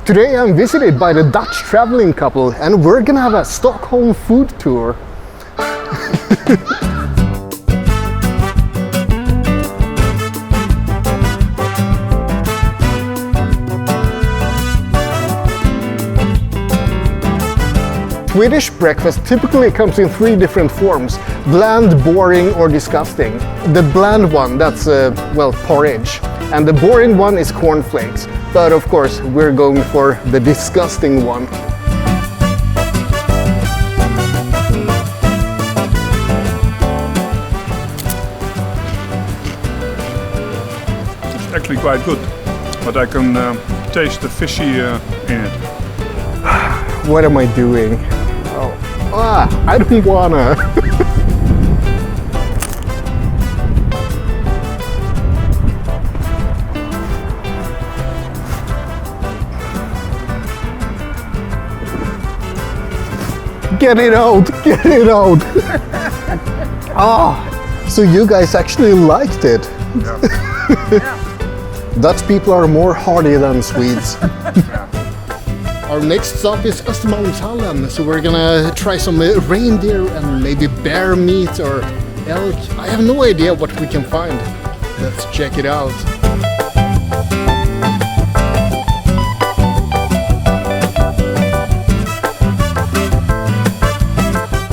Today I'm visited by the Dutch traveling couple and we're gonna have a Stockholm food tour. Swedish breakfast typically comes in 3 different forms: bland, boring or disgusting. The bland one, that's well, porridge. And the boring one is cornflakes. But of course, we're going for the disgusting one. It's actually quite good, but I can taste the fishy in it. What am I doing? I don't wanna. Get it out! Get it out! So you guys actually liked it? Yeah. Dutch people are more hardy than Swedes. Our next stop is Östermalmshallen, so we're gonna try some reindeer and maybe bear meat or elk. I have no idea what we can find. Let's check it out.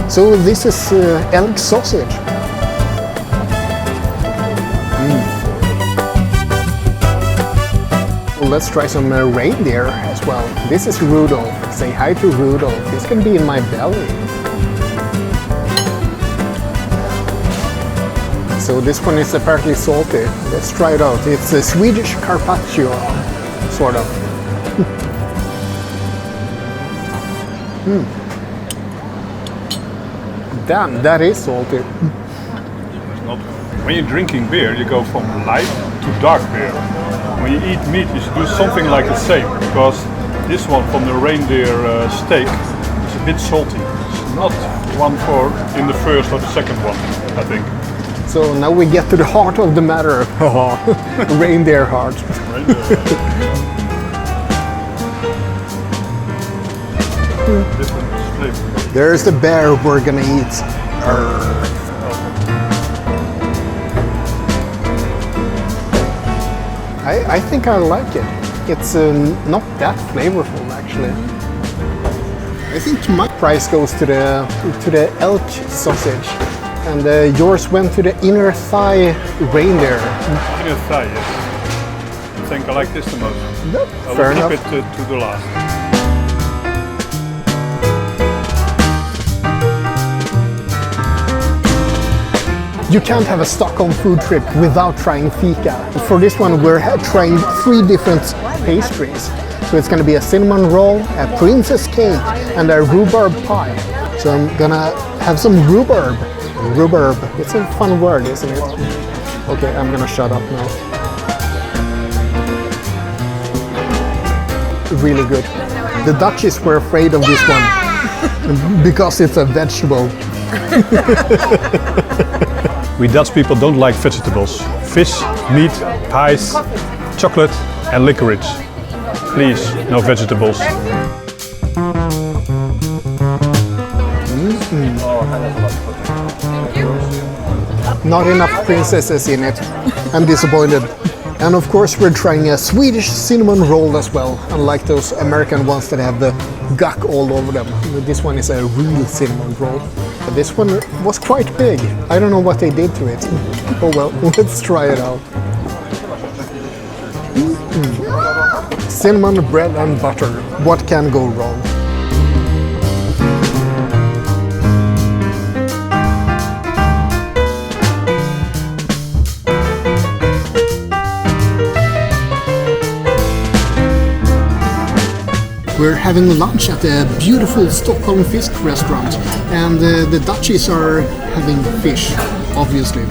So this is elk sausage. Well, let's try some reindeer as well. This is Rudolph. Say hi to Rudolph. He's gonna be in my belly. So this one is apparently salty. Let's try it out. It's a Swedish carpaccio, sort of. Damn, that is salty. When you're drinking beer, you go from light to dark beer. When you eat meat, you should do something like the same, because this one from the reindeer steak is a bit salty. It's not one for in the first or the second one, I think. So now we get to the heart of the matter. Reindeer heart. Different flavor. There's the bear we're gonna eat. I think I like it. It's not that flavorful actually. I think my price goes to the elk sausage, and yours went to the inner thigh reindeer. Inner thigh, yes. I think I like this the most. Yep, I fair will enough. keep it to the last. You can't have a Stockholm food trip without trying Fika. For this one, we're trying 3 different pastries. So it's gonna be a cinnamon roll, a princess cake, and a rhubarb pie. So I'm gonna have some rhubarb. Rhubarb, it's a fun word, isn't it? Okay, I'm gonna shut up now. Really good. The Dutchies were afraid of this one because it's a vegetable. We Dutch people don't like vegetables. Fish, meat, pies, chocolate and licorice. Please, no vegetables. Not enough princesses in it. I'm disappointed. And of course we're trying a Swedish cinnamon roll as well, unlike those American ones that have the guck all over them. This one is a real cinnamon roll. But this one was quite big. I don't know what they did to it. Oh well, let's try it out. Cinnamon bread and butter. What can go wrong? We're having lunch at a beautiful Stockholm fish restaurant, and the Dutchies are having fish, obviously.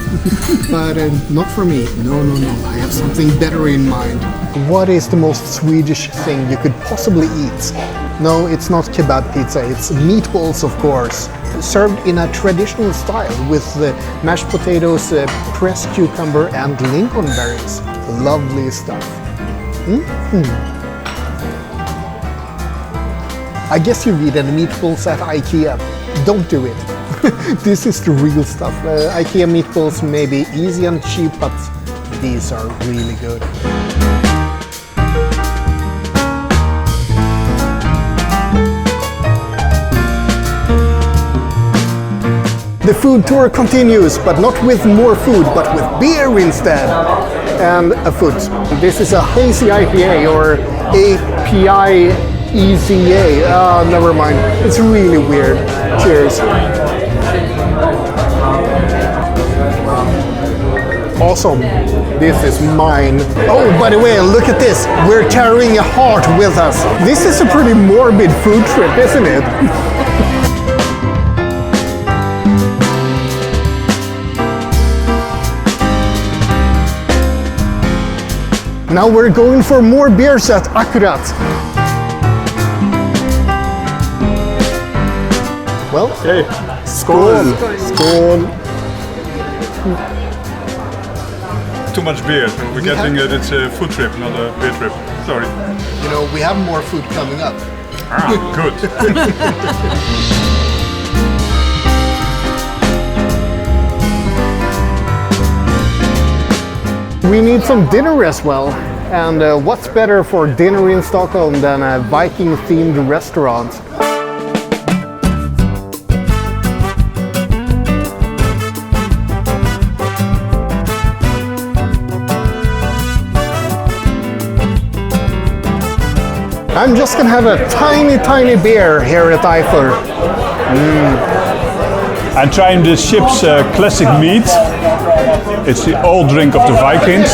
But not for me. No. I have something better in mind. What is the most Swedish thing you could possibly eat? No, it's not kebab pizza, it's meatballs, of course. Served in a traditional style with mashed potatoes, pressed cucumber and lingonberries. Lovely stuff. I guess you eat any meatballs at IKEA. Don't do it. This is the real stuff. IKEA meatballs may be easy and cheap, but these are really good. The food tour continues, but not with more food, but with beer instead. And a foot. This is a hazy IPA or API EZA. Never mind. It's really weird. Cheers. Awesome. This is mine. Oh, by the way, look at this. We're carrying a heart with us. This is a pretty morbid food trip, isn't it? Now we're going for more beers at Akkurat. Well, Okay. skål! Skål! Too much beer. We're getting it. It's a food trip, not a beer trip. Sorry. You know, we have more food coming up. Good. We need some dinner as well. And what's better for dinner in Stockholm than a Viking-themed restaurant? I'm just gonna have a tiny beer here at Aifur. I'm trying the ship's classic meat. It's the old drink of the Vikings.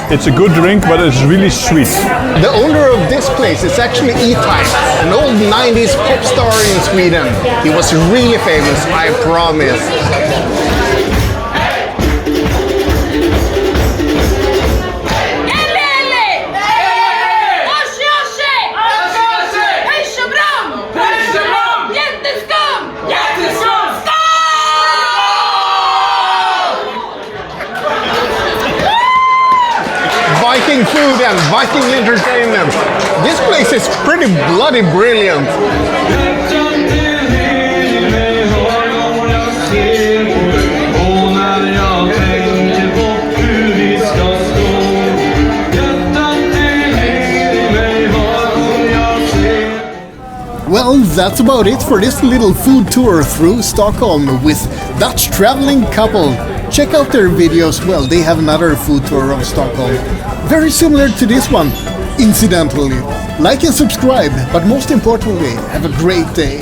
It's a good drink, but it's really sweet. The owner of this place is actually E-Type, an old 90s pop star in Sweden. He was really famous, I promise. Viking food and Viking entertainment. This place is pretty bloody brilliant. Well, that's about it for this little food tour through Stockholm with Dutch traveling couple. Check out their videos. Well, they have another food tour of Stockholm. Very similar to this one, incidentally. Like and subscribe, but most importantly, have a great day.